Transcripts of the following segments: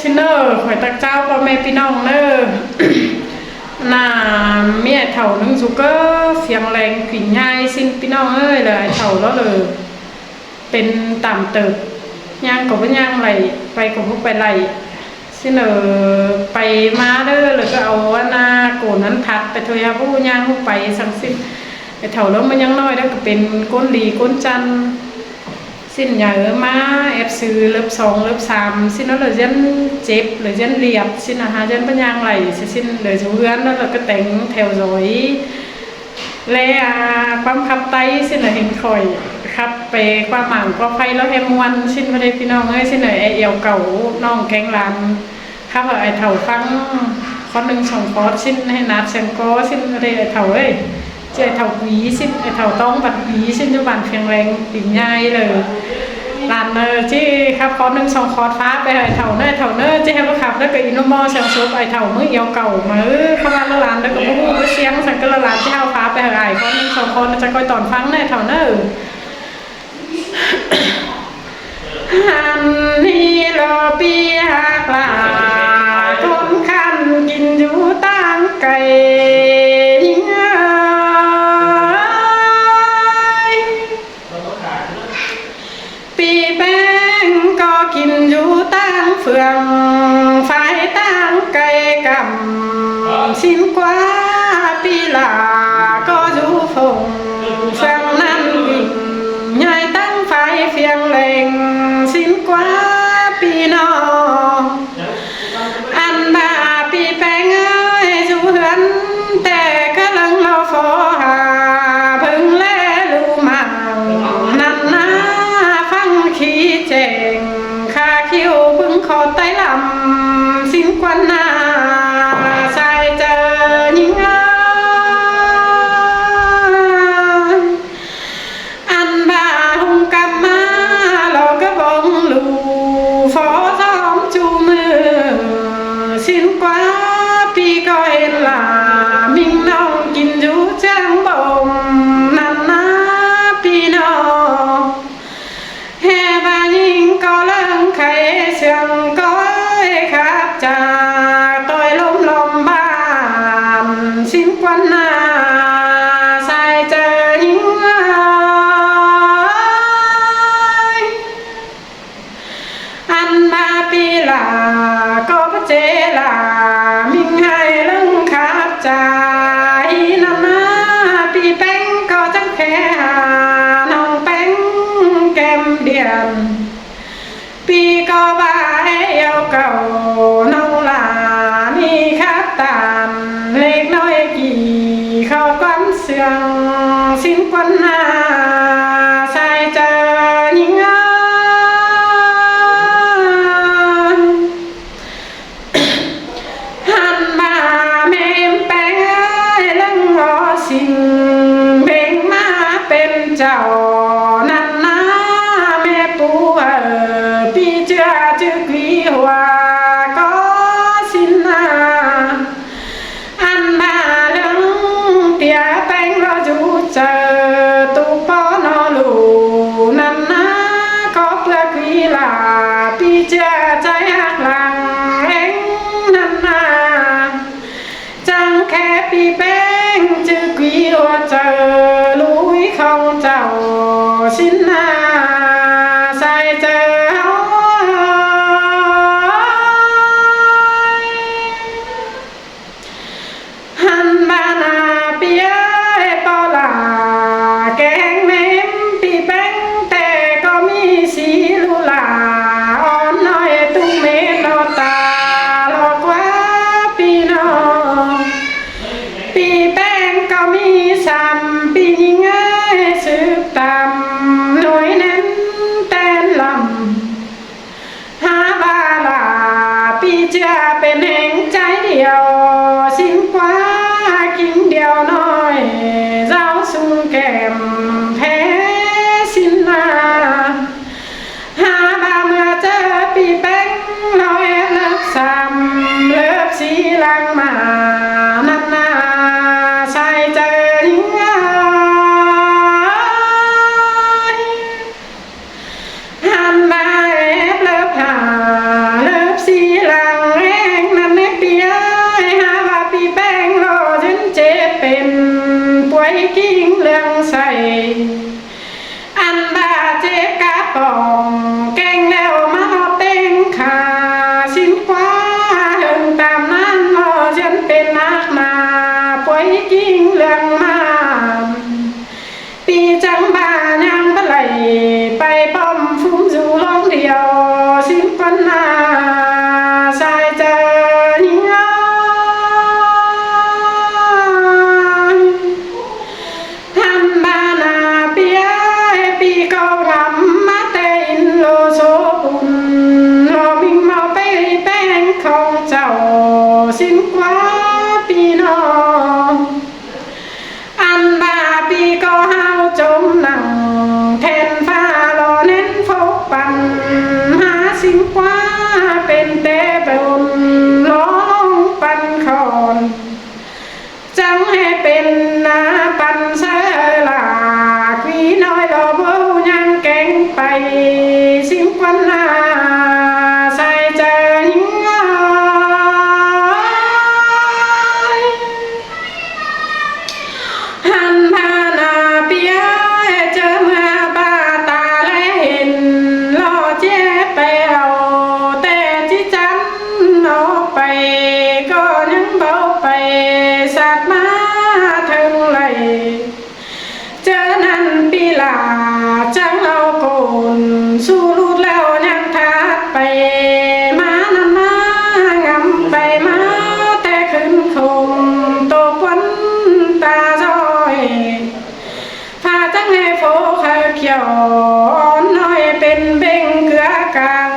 ชินเนอร์ข่อยตักเจ้าพ่อแม่พี่น้องเนอร์น่าเมียเถ่านึงสุกก็เสียงแรงผิงง่ายสิ้นพี่น้องเอ้ยเลยเถ่าแล้วเลยเป็นต่ำเติบย่างกับว่าย่างไหลไปกับพวกไปไหลสิเนอไปมาเด้อเลยก็เอาว่าหน้าโกนั้นพัดไปเถอะผู้ย่างพวกไปสังสิ้นไอ้เถ่าแล้วมันยังน้อยแล้วก็เป็นก้นดีก้นจันสิ้นใหญ่มาแอบซื้อเลิบ2เลิบ3สิ้นแล้วเลยยันเจ็บเลยยันเรียบสิ้นอาหารยันปัญญาไหลสิ้นเลยชูเอื้อนแล้วเราก็แต่งแถวซอยแล้วความขับไตสิ้นเห็นคอยครับไปความหมางก็ไฟแล้วแฮมวันสิ้นพอดีพี่น้องเอ้ยสิ้นไอเอวเก่าน้องแข็งลานข้าพไอเถ่าฟังข้อ1 2ข้อสิ้นให้นัดเสียงก็สิ้นพอดีไอเถ่าเอ้ยเจอเถ่าหวีสิ้นไอเถ่าต้องบัดหวีสิ้นจุบันแข็งแรงติ่งง่ายเลยลานเนอร์ที่ครับข้อ1 2ข้อฟ้าไปไอเถ่าเนอร์ที่ให้ลูกขับแล้วก็อินโนมอเสียงซุปไอเถ่ามือเอวเก่ามือเข้ามาละลานแล้วก็พูดเสียงสังกัดละลานที่เอาฟ้าไปไอข้อ1 2ข้อจะคอยตอนฟังเนอร์เถ่าเนอร์ฮันนี่รอปีหักลาคนขันกินอยู่ต่างไก่ปีแป้งก็กินอยู่ต่างเฟืองฝ่ายต่างไก่กำสิ้นกว่าปีลาก็อยู่ฟงเฟืองนั้นวิ่งใหญ่ตั้งไฟเฟียงเล็งสิ้นกว่าปีนออันบาปีแป้งเอ้ยจูเหือนแต่กำลังรอฟอหาเพิ่งแลลูมังนั่นนะฟังขี้เจงคาคิวเพิ่งขอไต้ลำสิ้นกว่านาใส่เจอยิ่งอันบาหุงกำมาเราก็บองลูฟอซ้อมจูมือสิ้นกว่าปีก็เห็นลามิ่งน้องกินอยู่จังบ่มนั่นนะปีน้องแห่บายิงก็เลิงไข่เสียงก็ขับจากต่อยลมบ้านสิ้นกว่านาใส่เจอยิ่งอันมาปีลาก็เจลามิ่งให้เลิงขับจากนั่นนะปีแป้งก็จังแค่หาน้องแป้งแก้มเดียนปีก็บ่ายเอวเก่าน้องลามีคับตามเล็กน้อยกี่เข้าก้อนเสื่องสิ้นกว่านาใส่เจอยิ่งหันมาเมมแป้งเรื่องรอสิ่งเบ่งมาเป็นเจ้านั่นนะแม่ปูปีเจือจึกวีหัวก็สิ้นนาอันมาเรื่องเตียแป้งเราอยู่เจอตุปอนอลูนั่นนะก็เปลือกวีลาปีเจือใจหักหลังเอ็งนั่นนะจังแค่ปีแป้งจึกวีหัวเจอลุยของเจ้าสิ้นนาใส่เจอหันบานาเปียปอลาแกงเม้มปีแป้งแต่ก็มีสีลุลาอ่อนน้อยตุ้งเม็ดนอตาหลอกว่าปีน้องปีแป้งก็มีซ้ำปียิงสืบตามหน่วยนั้นแตนลำหาบาลาปีเจือเป็นแห่งใจเดียวสิ้นกว่ากินเดียวน้อยเจ้าสุ่มแก้มแพ้สิ้นนาหาบาเมื่อเจอปีแป้งเราเลิกซ้ำเลิบสีลังมานั่นนาใส่เจอยิ่งหันมาเลิบหาเลิบสีลั xin quân sai chờ nhớ tham ba na bia pi câu ngắm mắt tên lô số bùn lô mình mau bay bén không giàu xin quá pi nó ăn ba pi câu hao trống nặng thèn pha lò nén phốc bằng há xin quáเป็นเตเปิลล้อปันคอนจังให้เป็นนาปันเสลาวีน้อยรอเบายังแกงไปสิมควันใส่ใจหันพานาเปียเจอเมื่อบาตาและเห็นรอเจ๊ไปเอาแต่จิจันเอาไปก็ยังเบาไปสาดมาถึงไหลเจอนั้นปีลาจังเอาโกนสู้รูดแล้วยังทัดไปมานั้นมางำไปมาแต่ขึ้นคงตกวันตาจอยพาจังให้โฟเขียวน้อยเป็นเบ่งเกลือกลาง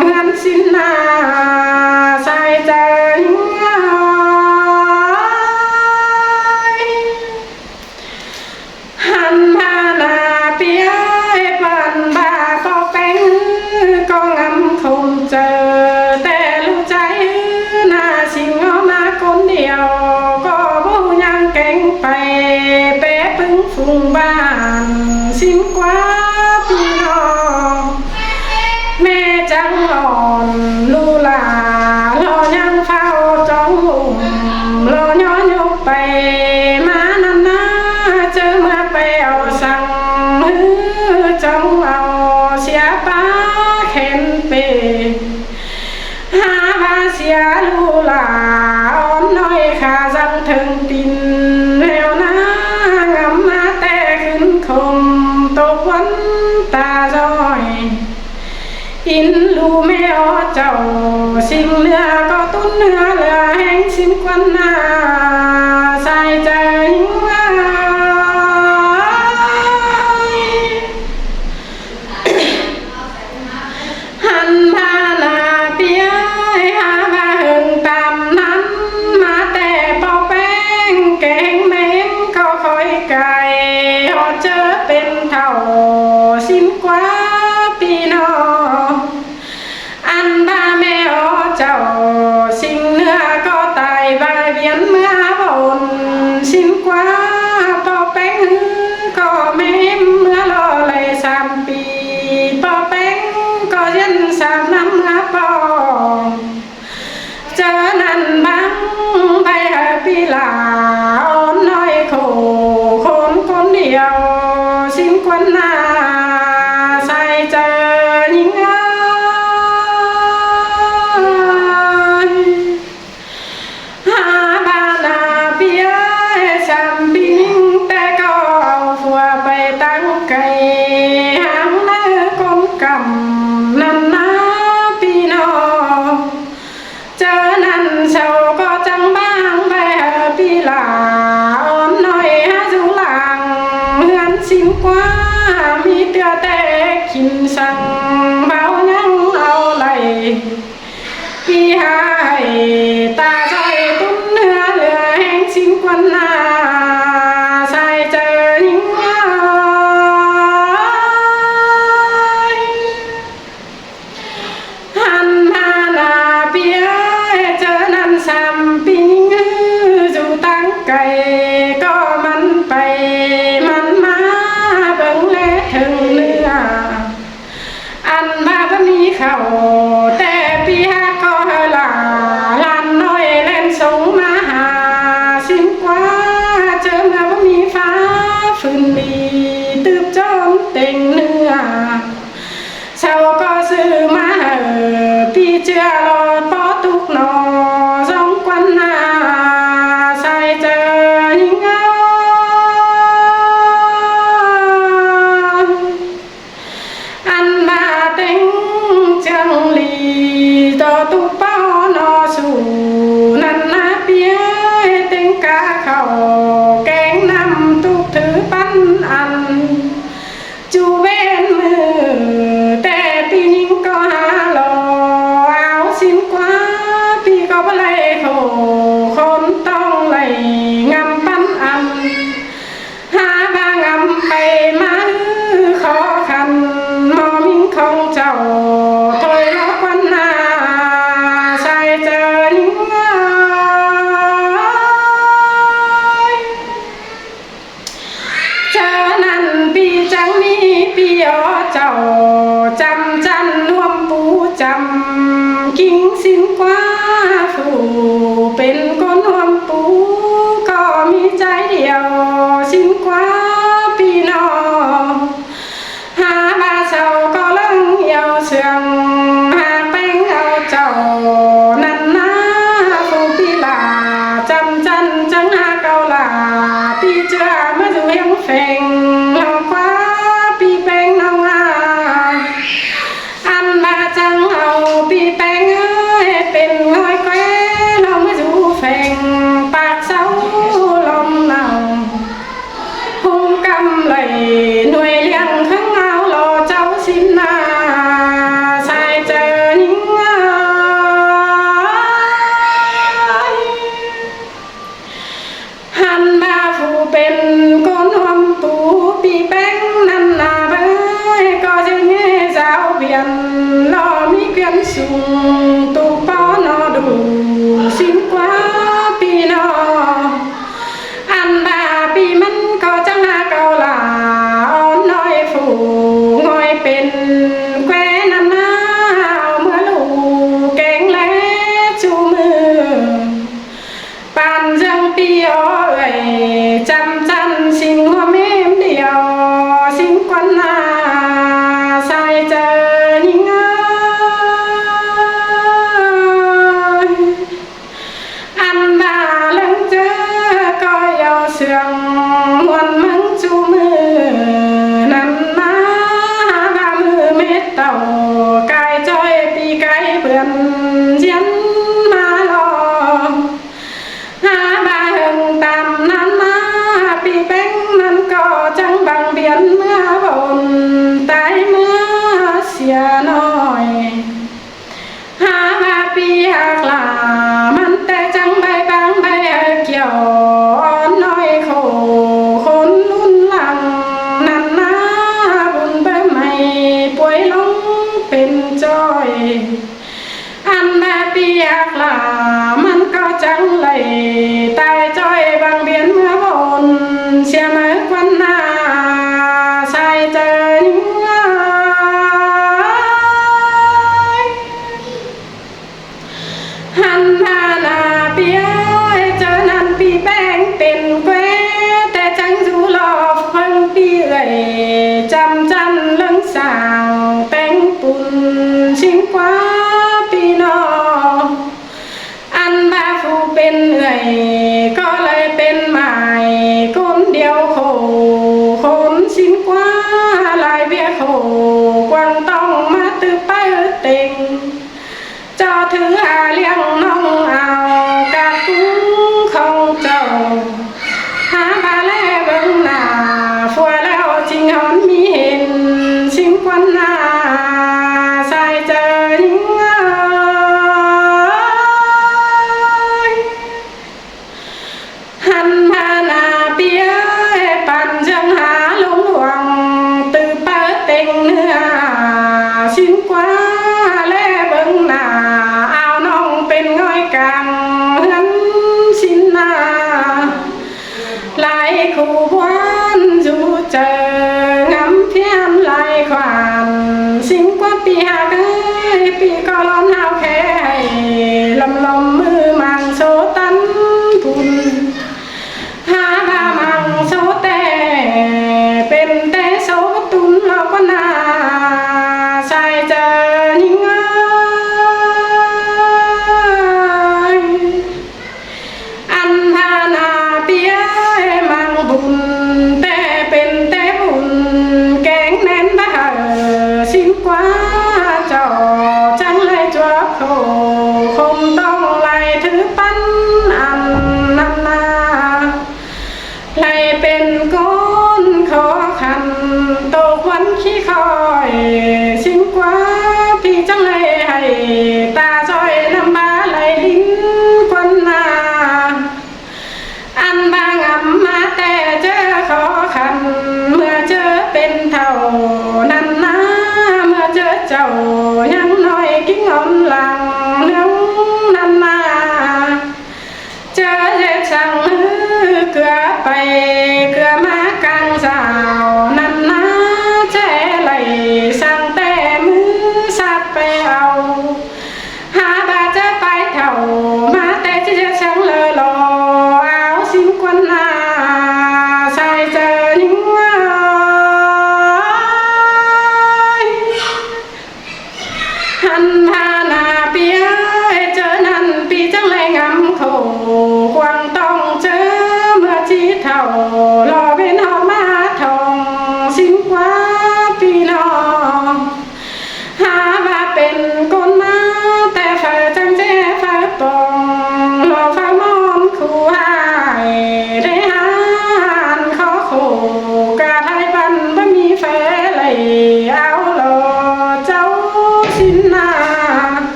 เฮือนสินนาใส่ใจหันพานาเปียปันบาก็เป็นก็งำคงเจอแต่ลูกใจน่าสิงเอามาคนเดียวก็บ่ยังแกงไปเป๊ะปึ้งฟุงบ้านสิงกว่าพี่น้องแม่จังอ่อนลูลาลอยังเฝ้าจ้องอุ่มลอย้อนยกไปมานันนาเจอเมื่อไปเอาสั่งจ้องเอาเสียป้าเข็นเปหาบาเสียลูลาอ่อนน้อยขาจังถึงตินเร็วนะงำมาแต่ขึ้นคงตกวันตาจอยอินลูแม่อเจ้าสิ่งเนื้อก็ตุ้นเนื้อเหลือแห้งสิ้นควันใส่ใจหันพานาเปียหามาหึงตามนั้นมาแต่เป่าแป้งแกงเม้งก็คอยไก่หอเจอเป็นเท่าสิ้นกว่าปีน้องอันบาแม่เจ้าสิ่งเนื้อก็ตายบาเวียนเมื่อบนสิ้นกว่าเป่าแป้งก็แม่เมื่อรอเลย3 ปีเป่าแป้งก็ยัน3 น้ำปองเจอนั้นบังไปหาปีลาอ่อนน้อยโคคนเดียวสิ้นควันใส่เจอยิ่งหาบานาเปียช้ำปิงแต่ก็เอาฝัวไปตั้งไก่หางหน้าก้มกำนั่นนะพี่น้อง จำกิ่งสินกว่าผู้เป็นคนรวมปูก็มีใจเดียวสินกว่าพี่น้องหาบาเศร้าก็เลิ่งเหี่ยวเสื่อมหาแป้งเอาเจ้านั่นนะผู้พี่ลาจำจันจังหาเกาลาพี่เจ้ามาดูเฮียงเฟงเอากว่าพี่แป้งน้องอันมาจังเอาพี่แป้งเอ้ยเป็นง่อยแก้เรามาดูเฟงปากเศร้าลมหนาวพุ่งกำไหลหน่วยเลี้ยงข้างเอารอเจ้าสินนาใส่เจอนิ่งหันมาผู้เป็นคนหอมปูปีแป้งนั่นนาเบ้ยก็จะเงี้ยสาวเบียนรอมีเกวียนสูงตูป้อนอดูสินกว่าปีนออันดาปีมันก็จังหาเกาลาอ่อนน้อยฝูงอยเป็นแควนันนาเอาเมื่อลูกแกงและชูมือปานจังปีอ้อยจำจันสิงหัวเมมเดียวสิงกวนนาใส่เจอนิ่งอันดาเลิงเจอก็ยาวเสื่อมมวนมึงจูมือนั่นนะดามือเม็ดเต่ากายจ้อยปีไก่เพื่อนเจียนมาลองหาบาหึงตามนั้นมาปีแป้งนั้นก็จังบังเบียนเมื่อบนตายเมื่อเสียน้อยหามาปีหักลามันแต่จังใบบางใบเกี่ยวอ่อนน้อยโคคนลุ่นหลังนั่นนะบุญใบใหม่ป่วยลงเป็นจ้อยอันแม่ปีหักลามันก็จังไหลตายจ้อยบางเบียนเมื่อบนเสียเมื่อวันหน้าใส่เจอนิ่งหันหน้าหน้าเปียเจอนั่นปีแป้งเป็นแควแต่จังจูหลอกเพิ่งปีเอ่ยจำจันเรื่องสาวแป้งปุ่นชิงกว่าปีนออันบาฟูเป็นเอ่ยก็เลยเป็นหมายคนเดียวโคคนชิงกว่าลายเบี้ยโคกวางต้องมาตื้อไปเต็งเจ้าถือหาเลี้ยงน้องเอากะกุ้งของเจ้าหาบาแลเบิ่งหน้าฟัวแล้วจริงหอนมีเห็นชิงควันหน้าใส่เจอนิ่งหันมาหน้าเปียปั่นจังหาลงหลวงตื้อเปิดเต็งเนื้อชิงกว่าแลเบิ่งหน้าเอาน้องเป็นง่อยกลาง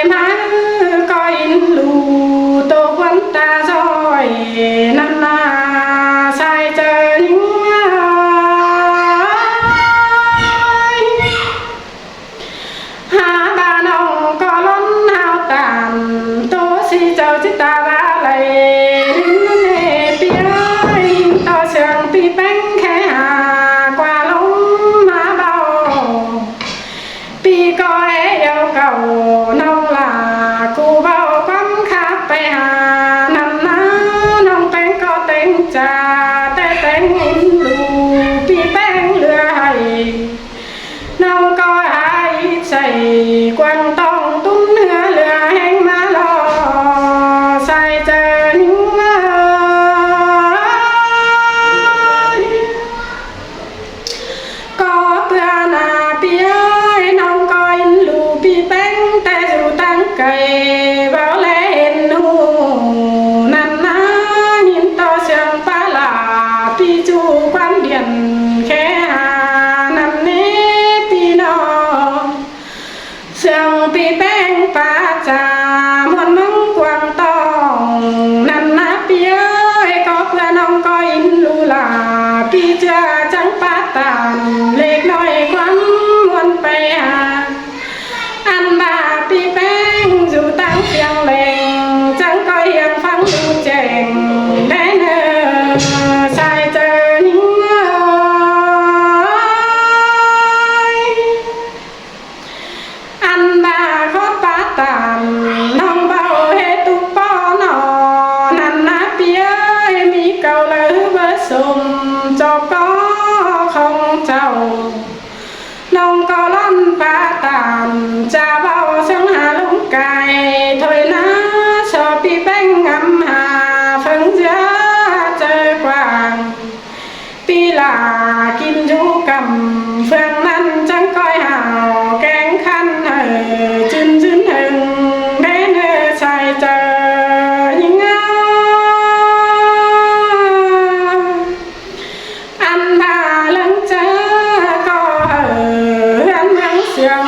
má coi lù tô quấn ta rồi năm na sai chờ những hà bà nông có lón hao tàn tô si chờ chiếc ta ba lầy nè bia to sương pi bánh khẽ hà qua lông má bao pi coi yêu cầu nông là cu bao quắm khắp pe hà nằm ná nông bánh có tên trà té tên in lù pi bánh lừa hay nông coi ai chạy quăng tông tún hứa lừa hẹn má lo sai chờ những có bữa na bia nông coi lù pi bánh tay dù tăng cày vào lên nu nằm ná nhìn to sương phá là pi chu quan điện khẽ hà nằm nế pi nó sương pi bánh phá trà muôn mong quang tòng nằm ná pi ơi có bữa nông coi lù là pi cha trắng phá tàn lệch nói quán muôn bay hà ăn bà pi bánh dù tăng tiếng lên chẳng coi hiền phăng dù chèn để nơ sai chờ những ăn bà khó phá tàn nông bao hết tu bó nọ nằm ná pi ơi mi cầu lỡ vỡ sùng cho có không chầu nông có lăn phá tàn cha bao sương hà lũng cài thôi ná cho pi bánh ngắm hà phấn giá chơi quàng pi là kim du cầm phương năn chẳng coi hào kén khăn hờ chân chân hừng đến sai chờ những ăn bà lưng chớ có hờ ăn hăng sương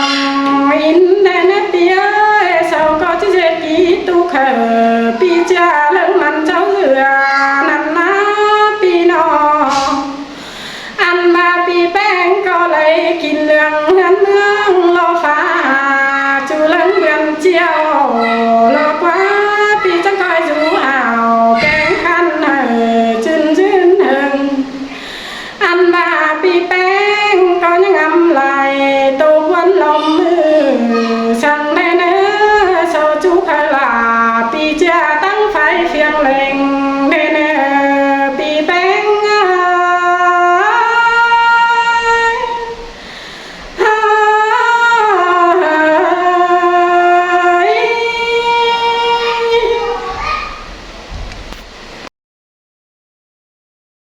in đến bia sau có chiếc ký tu khờ pi cha